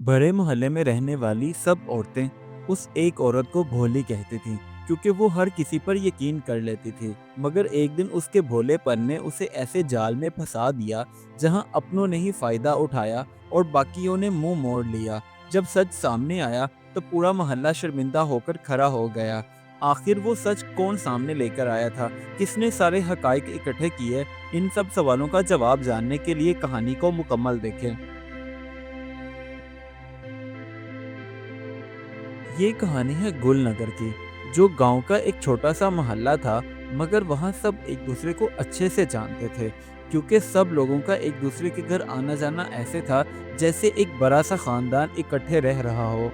बड़े मोहल्ले में रहने वाली सब औरतें उस एक औरत को भोली कहती थीं क्योंकि वो हर किसी पर यकीन कर लेती थी। मगर एक दिन उसके भोलेपन ने उसे ऐसे जाल में फंसा दिया जहां अपनों ने ही फायदा उठाया और बाकियों ने मुंह मोड़ लिया। जब सच सामने आया तो पूरा मोहल्ला शर्मिंदा होकर खड़ा हो गया। आखिर वो सच कौन सामने लेकर आया था? किसने सारे हकाइक इकट्ठे किए? इन सब सवालों का जवाब जानने के लिए कहानी को मुकम्मल देखें। ये कहानी है गुलनगर की, जो गांव का एक छोटा सा मोहल्ला था। मगर वहाँ सब एक दूसरे को अच्छे से जानते थे, क्योंकि सब लोगों का एक दूसरे के घर आना जाना ऐसे था जैसे एक बड़ा सा खानदान इकट्ठे रह रहा हो।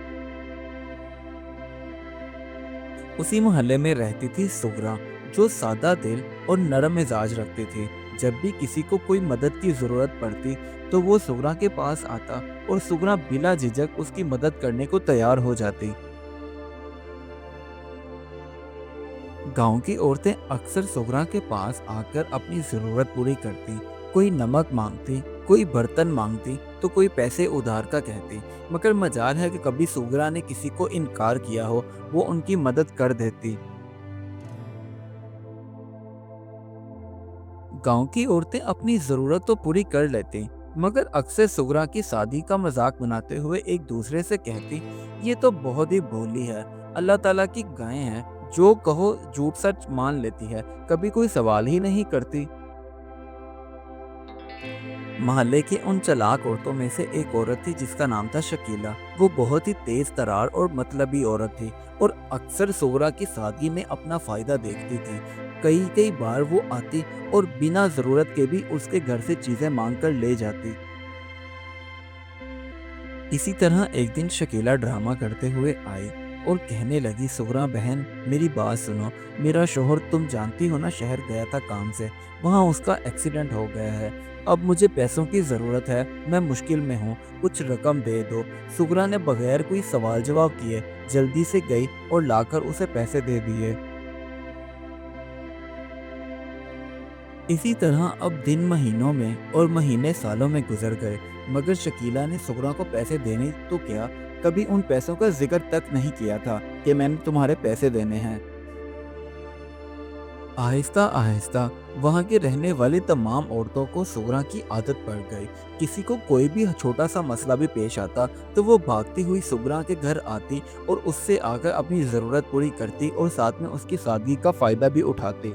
उसी मोहल्ले में रहती थी सुगरा, जो सादा दिल और नरम मिजाज रखती थी। जब भी किसी को कोई मदद की जरूरत पड़ती तो वो सुगरा के पास आता और सुगरा बिला झिझक उसकी मदद करने को तैयार हो जाती। गांव की औरतें अक्सर सुगरा के पास आकर अपनी जरूरत पूरी करती। कोई नमक मांगती, कोई बर्तन मांगती, तो कोई पैसे उधार का कहती। मगर मजाल है कि कभी सुगरा ने किसी को इनकार किया हो, वो उनकी मदद कर देती। गांव की औरतें अपनी जरूरत तो पूरी कर लेती, मगर अक्सर सुगरा की शादी का मजाक बनाते हुए एक दूसरे से कहती, ये तो बहुत ही भोली है, अल्लाह ताला की गाय है, जो कहो झूठ सच मान लेती है, कभी कोई सवाल ही नहीं करती। मोहल्ले की उन चालाक औरतों में से एक औरत थी जिसका नाम था शकीला। वो बहुत ही तेज तरार और मतलबी औरत थी और अक्सर सोहरा की सादगी में अपना फायदा देखती थी। कई कई बार वो आती और बिना जरूरत के भी उसके घर से चीजें मांग कर ले जाती। इसी तरह एक दिन शकीला ड्रामा करते हुए आई और कहने लगी, सुगरा बहन मेरी बात सुनो, मेरा शोहर तुम जानती हो ना, शहर गया था काम से, वहाँ उसका एक्सीडेंट हो गया है। अब मुझे पैसों की ज़रूरत है, मैं मुश्किल में हूँ, कुछ रकम दे दो। सुगरा ने बगैर कोई सवाल जवाब किए जल्दी से गई और लाकर उसे पैसे दे दिए। इसी तरह अब दिन महीनों में और महीने सालों में गुजर गए, मगर शकीला ने सुगरा को पैसे देने तो क्या, कभी उन पैसों का जिक्र तक नहीं किया था कि मैंने तुम्हारे पैसे देने हैं। आहिस्ता आहिस्ता वहां के रहने वाली तमाम औरतों को सुगरा की आदत पड़ गई। किसी को कोई भी छोटा सा मसला भी पेश आता तो वो भागती हुई सुगरा के घर आती और उससे आकर अपनी ज़रूरत पूरी करती और साथ में उसकी सादगी का फ़ायदा भी उठाती।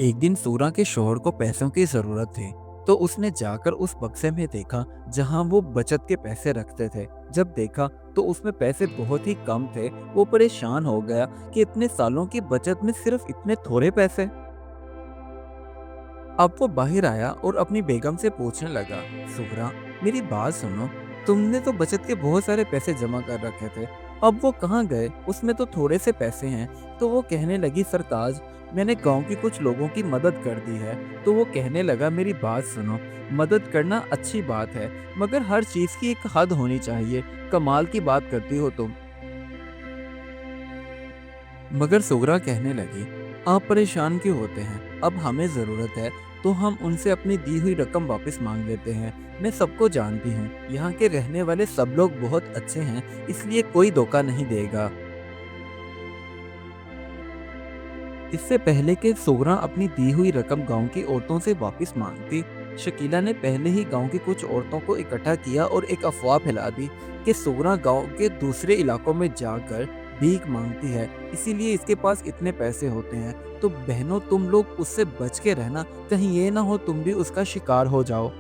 एक दिन सूरा के शोहर को पैसों की जरूरत थी, तो उसने जाकर उस बक्से में देखा जहां वो बचत के पैसे रखते थे। जब देखा तो उसमें पैसे बहुत ही कम थे। वो परेशान हो गया कि इतने सालों की बचत में सिर्फ इतने थोड़े पैसे। अब वो बाहर आया और अपनी बेगम से पूछने लगा, सुगरा मेरी बात सुनो, तुमने तो बचत के बहुत सारे पैसे जमा कर रखे थे, अब वो कहाँ गए? उसमें तो थोड़े से पैसे हैं। तो वो कहने लगी, सरताज मैंने गांव की कुछ लोगों की मदद कर दी है। तो वो कहने लगा, मेरी बात सुनो, मदद करना अच्छी बात है, मगर हर चीज की एक हद होनी चाहिए। कमाल की बात करती हो तुम। मगर सुगरा कहने लगी, आप परेशान क्यों होते हैं? अब हमें ज़रूरत है तो हम उनसे अपनी दी हुई रकम वापस मांग लेते हैं। मैं सबको जानती हूँ, यहाँ के रहने वाले सब लोग बहुत अच्छे हैं, इसलिए कोई धोखा नहीं देगा। इससे पहले कि सोगरा अपनी दी हुई रकम गांव की औरतों से वापस मांगती, शकीला ने पहले ही गांव की कुछ औरतों को इकट्ठा किया और एक अफवाह फैला दी कि सोगरा गांव के दूसरे इलाकों में जाकर भीख मांगती है, इसीलिए इसके पास इतने पैसे होते हैं। तो बहनों तुम लोग उससे बच के रहना, कहीं ये ना हो तुम भी उसका शिकार हो जाओ।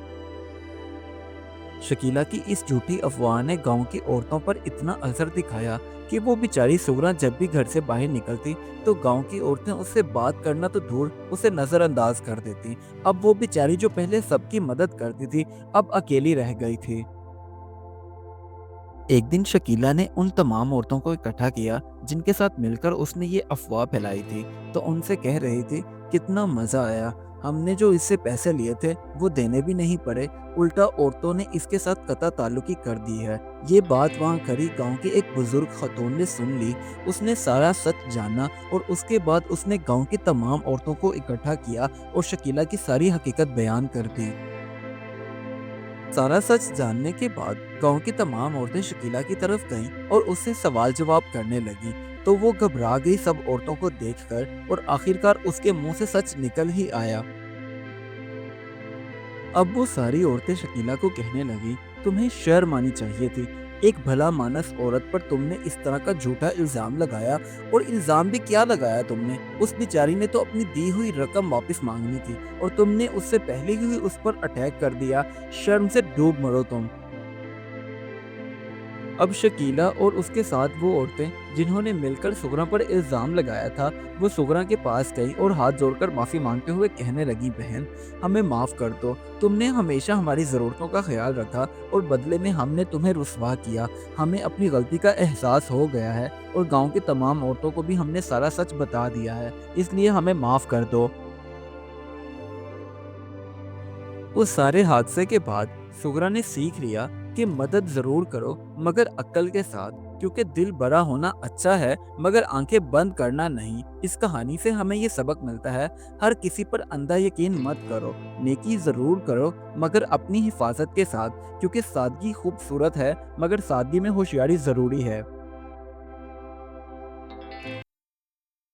शकीला की इस झूठी अफवाह ने गांव की औरतों पर इतना असर दिखाया कि वो बेचारी सुगरा जब भी घर से बाहर निकलती तो गांव की औरतें उससे बात करना तो दूर, उसे नजरअंदाज कर देती। अब वो बेचारी जो पहले सबकी मदद करती थी, अब अकेली रह गई थी। एक दिन शकीला ने उन तमाम औरतों को इकट्ठा किया जिनके साथ मिलकर उसने ये अफवाह फैलाई थी। तो उनसे कह रही थी, कितना मजा आया, हमने जो इससे पैसे लिए थे वो देने भी नहीं पड़े, उल्टा औरतों ने इसके साथ कता ताल्लुकी कर दी है। ये बात वहाँ खड़ी गांव की एक बुजुर्ग खतून ने सुन ली। उसने सारा सच जाना और उसके बाद उसने गांव की तमाम औरतों को इकट्ठा किया और शकीला की सारी हकीकत बयान कर दी। सारा सच जानने के बाद गांव की तमाम औरतें शकीला की तरफ गईं और उससे सवाल जवाब करने लगी। तो वो घबरा गई सब औरतों को देखकर और आखिरकार उसके मुंह से सच निकल ही आया। अब वो सारी औरतें शकीला को कहने लगी, तुम्हें शर्म आनी चाहिए थी। एक भला मानस औरत पर तुमने इस तरह का झूठा इल्जाम लगाया। और इल्जाम भी क्या लगाया तुमने? उस बेचारी ने तो अपनी दी हुई रकम वापस मांगनी थी और तुमने उससे पहले ही उस पर अटैक कर दिया। शर्म से डूब मरो तुम। अब शकीला और उसके साथ वो औरतें जिन्होंने मिलकर सुगरा पर इल्ज़ाम लगाया था, वो सुगरा के पास गई और हाथ जोड़कर माफ़ी मांगते हुए कहने लगी, बहन हमें माफ़ कर दो। तुमने हमेशा हमारी ज़रूरतों का ख्याल रखा और बदले में हमने तुम्हें रुसवा किया। हमें अपनी गलती का एहसास हो गया है और गांव की तमाम औरतों को भी हमने सारा सच बता दिया है, इसलिए हमें माफ़ कर दो। उस सारे हादसे के बाद सुगरा ने सीख लिया कि मदद जरूर करो, मगर अक्ल के साथ, क्योंकि दिल बड़ा होना अच्छा है मगर आंखें बंद करना नहीं। इस कहानी से हमें ये सबक मिलता है, हर किसी पर अंधा यकीन मत करो। नेकी जरूर करो मगर अपनी हिफाजत के साथ, क्योंकि सादगी खूबसूरत है मगर सादगी में होशियारी जरूरी है।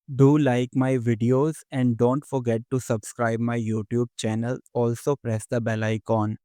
Do like my videos and don't forget to subscribe my YouTube channel. Also press the bell icon.